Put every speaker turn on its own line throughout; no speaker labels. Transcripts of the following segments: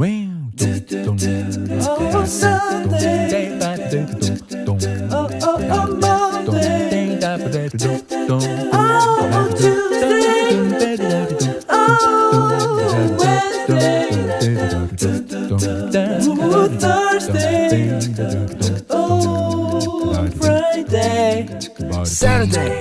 Oh, Sunday. Oh, Monday. Oh, Tuesday. Oh, Wednesday. Oh, Thursday. Oh, Friday. Saturday.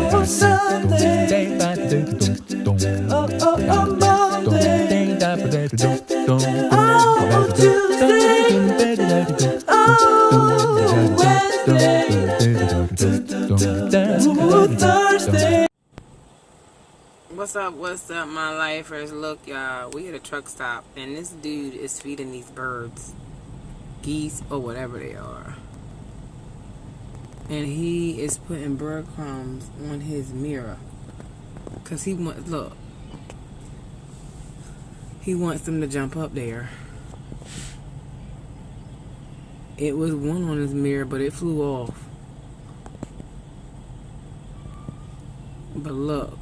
Oh, Sunday. Oh, Monday. Oh, Tuesday. Oh, Wednesday. Oh, Thursday.
What's up, my lifers? Look, y'all, we at a truck stop, and this dude is feeding these birds, geese, or whatever they are. And he is putting breadcrumbs on his mirror. Because he wants, look, he wants them to jump up there. It was one on his mirror, but it flew off. But look,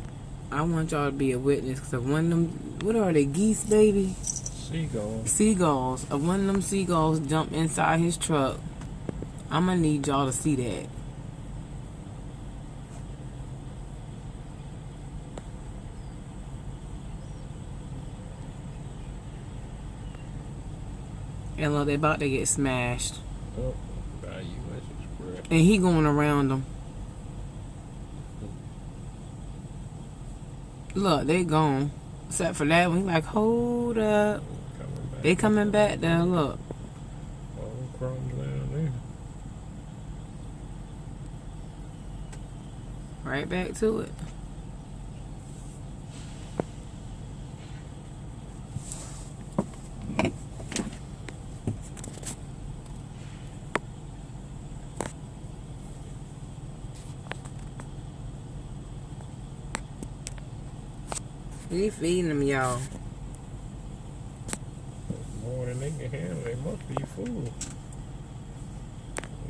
I want y'all to be a witness, because if one of them, what are they, geese, baby?
Seagulls.
Seagulls. If one of them seagulls jump inside his truck, I'm going to need y'all to see that. And look, they about to get smashed.
Oh, by U.S. Express.
And he going around them. Look, they gone. Except for that one. He like, hold up. They coming back there, look.
All crumbs down there.
Right back to it. He feeding them, y'all.
More than they can handle. They must be full.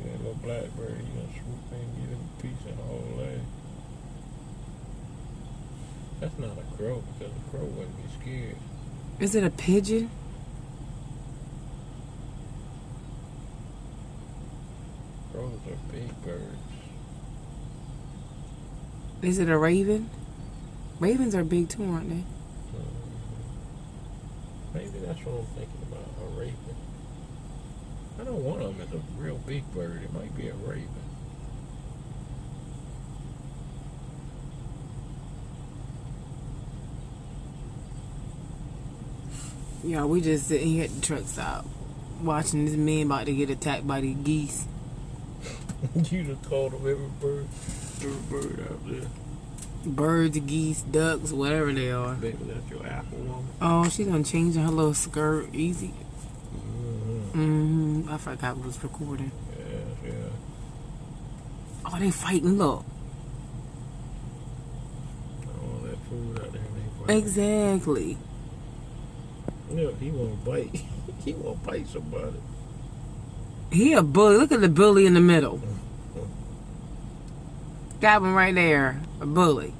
Yeah, little blackbird, you know, swoop in, get him a piece and all that. That's not a crow, because a crow wouldn't be scared.
Is it a pigeon?
Crows are big birds.
Is it a raven? Ravens are big too, aren't they?
Maybe that's what I'm thinking about, a raven. I know one of them is a real big bird. It might be a raven.
Yeah, we just sitting here at the truck stop watching this man about to get attacked by the geese.
You just called them every bird out there.
Birds, geese, ducks, whatever they are.
Baby, that's your apple woman.
Oh, she done changing her little skirt. Easy. I forgot we was recording.
Yeah.
Oh, they fighting, look.
All that food out there, they fighting.
Exactly.
Look, he won't bite. He won't bite somebody.
He a bully. Look at the bully in the middle. Got one right there. A bully.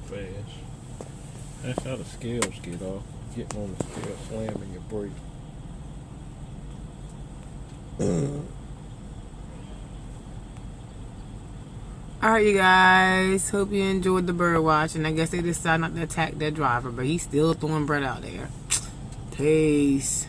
Fast. That's how the scales get off. Getting on the scale, slamming your brake.
Alright, you guys. Hope you enjoyed the bird watching. I guess they decided not to attack their driver, but he's still throwing bread out there. Peace.